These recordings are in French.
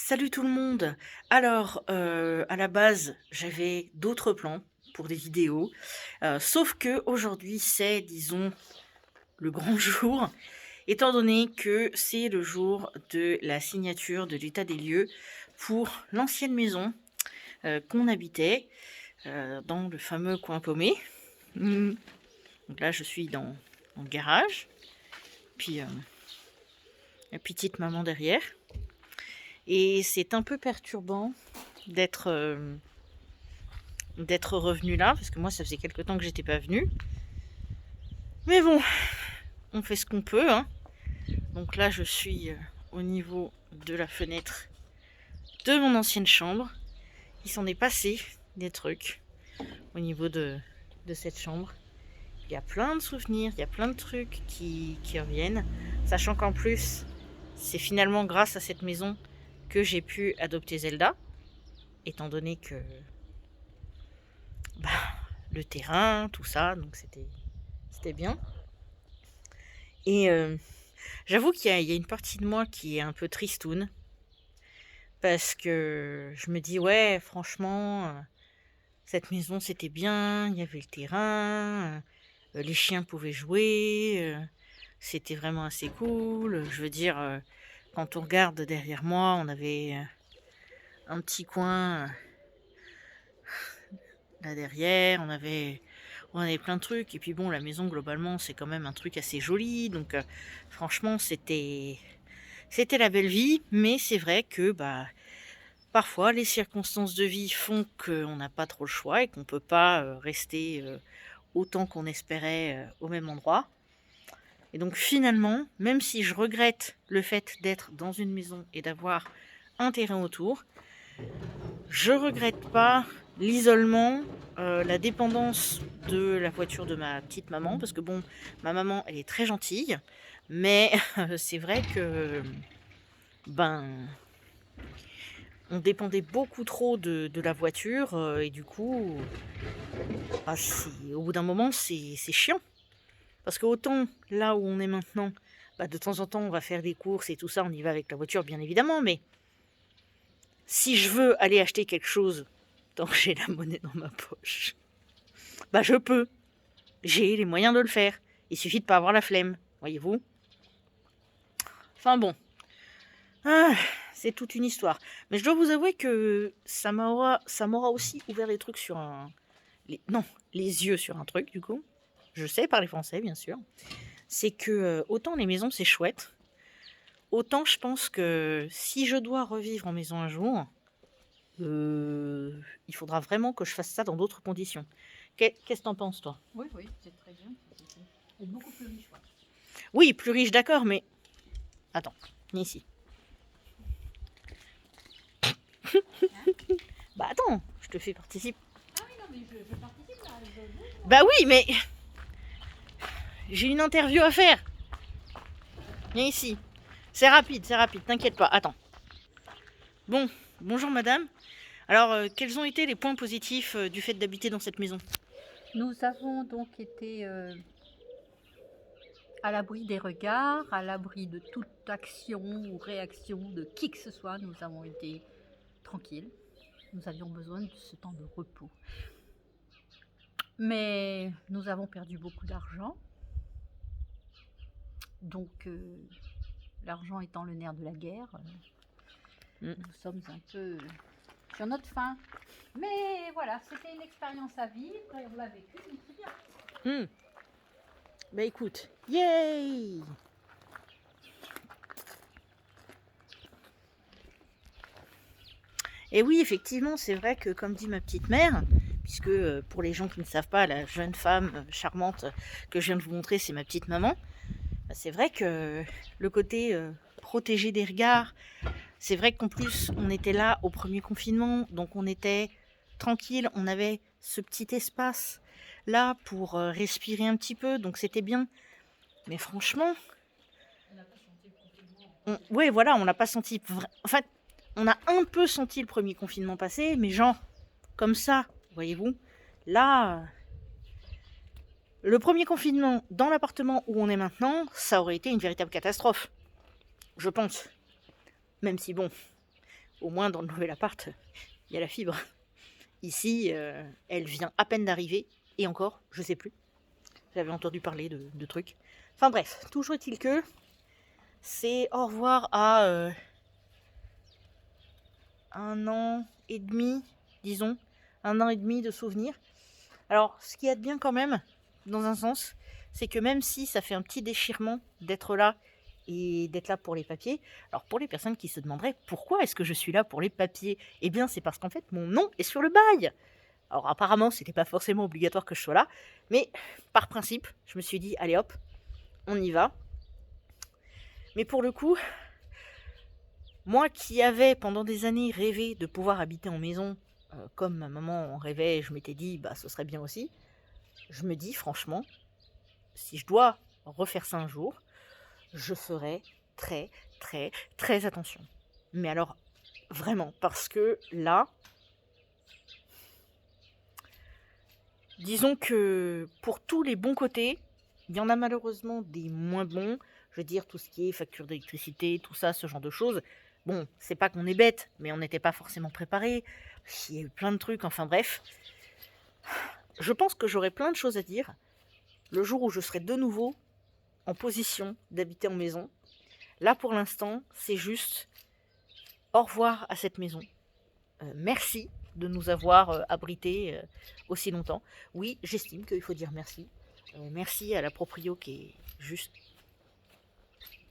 Salut tout le monde. Alors, à la base, j'avais d'autres plans pour des vidéos, sauf qu'aujourd'hui, c'est, disons, le grand jour, étant donné que c'est le jour de la signature de l'état des lieux pour l'ancienne maison, qu'on habitait, dans le fameux coin paumé. Donc là, je suis dans le garage, puis, la petite maman derrière et c'est un peu perturbant d'être, d'être revenue là, parce que moi, ça faisait quelque temps que j'étais pas venue. Mais bon, on fait ce qu'on peut, hein. Donc là, je suis au niveau de la fenêtre de mon ancienne chambre. Il s'en est passé des trucs au niveau de cette chambre. Il y a plein de souvenirs, il y a plein de trucs qui reviennent. Sachant qu'en plus, c'est finalement grâce à cette maison que j'ai pu adopter Zelda. Étant donné que bah, le terrain, tout ça, donc c'était bien. Et j'avoue qu'il y a une partie de moi qui est un peu tristoune. Parce que je me dis, ouais, franchement, cette maison c'était bien, il y avait le terrain, les chiens pouvaient jouer, c'était vraiment assez cool. Je veux dire, quand on regarde derrière moi, on avait un petit coin là derrière, on avait plein de trucs. Et puis bon, la maison globalement, c'est quand même un truc assez joli. Donc franchement, c'était la belle vie. Mais c'est vrai que bah parfois les circonstances de vie font qu'on n'a pas trop le choix et qu'on peut pas rester autant qu'on espérait au même endroit. Et donc finalement, même si je regrette le fait d'être dans une maison et d'avoir un terrain autour, je regrette pas l'isolement, la dépendance de la voiture de ma petite maman, parce que bon, ma maman, elle est très gentille, mais c'est vrai que, ben, on dépendait beaucoup trop de la voiture, et du coup, bah, au bout d'un moment, c'est chiant. Parce que autant là où on est maintenant, bah, de temps en temps, on va faire des courses et tout ça, on y va avec la voiture, bien évidemment, mais si je veux aller acheter quelque chose tant que j'ai la monnaie dans ma poche, bah je peux. J'ai les moyens de le faire. Il suffit de pas avoir la flemme, voyez-vous. Enfin bon, ah, c'est toute une histoire. Mais je dois vous avouer que ça m'aura aussi ouvert les trucs sur un... non, les yeux sur un truc, du coup. Je sais parler français, bien sûr. C'est que autant les maisons, c'est chouette, autant je pense que si je dois revivre en maison un jour, il faudra vraiment que je fasse ça dans d'autres conditions. Qu'est-ce que t'en penses, toi? Oui, oui, c'est très bien. C'est beaucoup plus riche. Ouais. Oui, plus riche, d'accord, mais... Attends, viens ici. Bah attends, je te fais participer. Ah oui, non, mais je participe là. Bah oui, mais j'ai une interview à faire. Viens ici. C'est rapide, t'inquiète pas. Attends. Bon, bonjour madame. Alors, quels ont été les points positifs du fait d'habiter dans cette maison? Nous avons donc été à l'abri des regards, à l'abri de toute action ou réaction de qui que ce soit. Nous avons été tranquilles. Nous avions besoin de ce temps de repos. Mais nous avons perdu beaucoup d'argent. Donc, l'argent étant le nerf de la guerre, nous sommes un peu sur notre faim. Mais voilà, c'était une expérience à vivre et on l'a vécu, donc c'est bien. Bah écoute, yay! Et oui, effectivement, c'est vrai que comme dit ma petite mère, puisque pour les gens qui ne savent pas, la jeune femme charmante que je viens de vous montrer, c'est ma petite maman, bah, c'est vrai que le côté protégé des regards, c'est vrai qu'en plus on était là au premier confinement, donc on était tranquille, on avait ce petit espace là pour respirer un petit peu, donc c'était bien. Mais franchement, ouais, voilà, on n'a pas senti. En fait, on a un peu senti le premier confinement passer, mais genre, comme ça, voyez-vous. Là, le premier confinement dans l'appartement où on est maintenant, ça aurait été une véritable catastrophe. Je pense. Même si, bon, au moins dans le nouvel appart, il y a la fibre. Ici, elle vient à peine d'arriver, et encore, je sais plus. J'avais entendu parler de trucs. Enfin bref, toujours est-il que c'est au revoir à 1 an et demi, disons, 1 an et demi de souvenirs. Alors, ce qui est bien quand même, dans un sens, c'est que même si ça fait un petit déchirement d'être là et d'être là pour les papiers, alors pour les personnes qui se demanderaient pourquoi est-ce que je suis là pour les papiers, eh bien c'est parce qu'en fait mon nom est sur le bail. Alors apparemment c'était pas forcément obligatoire que je sois là, mais par principe je me suis dit allez hop, on y va. Mais pour le coup, moi qui avais pendant des années rêvé de pouvoir habiter en maison, comme ma maman en rêvait, je m'étais dit bah ce serait bien aussi, je me dis franchement, si je dois refaire ça un jour, je ferai très, très, très attention. Mais alors, vraiment, parce que là, disons que pour tous les bons côtés, il y en a malheureusement des moins bons. Je veux dire, tout ce qui est facture d'électricité, tout ça, ce genre de choses. Bon, c'est pas qu'on est bête, mais on n'était pas forcément préparé. Il y a eu plein de trucs, enfin bref. Je pense que j'aurai plein de choses à dire le jour où je serai de nouveau en position d'habiter en maison. Là, pour l'instant, c'est juste au revoir à cette maison. Merci de nous avoir abrités aussi longtemps. Oui, j'estime qu'il faut dire merci. Merci à la proprio qui est juste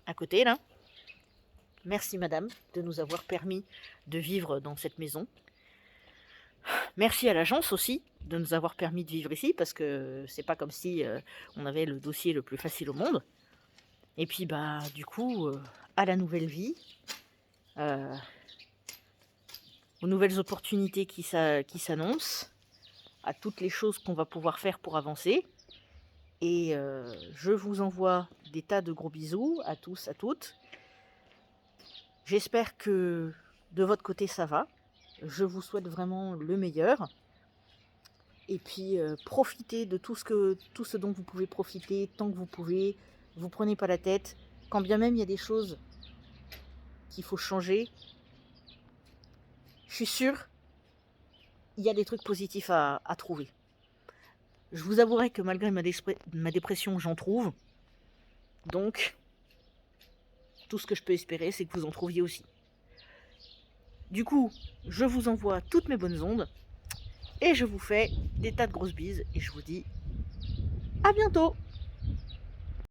à côté, là. Merci, madame, de nous avoir permis de vivre dans cette maison. Merci à l'agence aussi de nous avoir permis de vivre ici, parce que c'est pas comme si on avait le dossier le plus facile au monde. Et puis, bah, du coup, à la nouvelle vie, aux nouvelles opportunités qui s'annoncent, à toutes les choses qu'on va pouvoir faire pour avancer. Et je vous envoie des tas de gros bisous à tous, à toutes. J'espère que de votre côté ça va. Je vous souhaite vraiment le meilleur. Et puis profitez de tout ce dont vous pouvez profiter tant que vous pouvez. Vous prenez pas la tête. Quand bien même il y a des choses qu'il faut changer, je suis sûre, il y a des trucs positifs à trouver. Je vous avouerai que malgré ma dépression, j'en trouve. Donc, tout ce que je peux espérer, c'est que vous en trouviez aussi. Du coup, je vous envoie toutes mes bonnes ondes. Et je vous fais des tas de grosses bises. Et je vous dis à bientôt!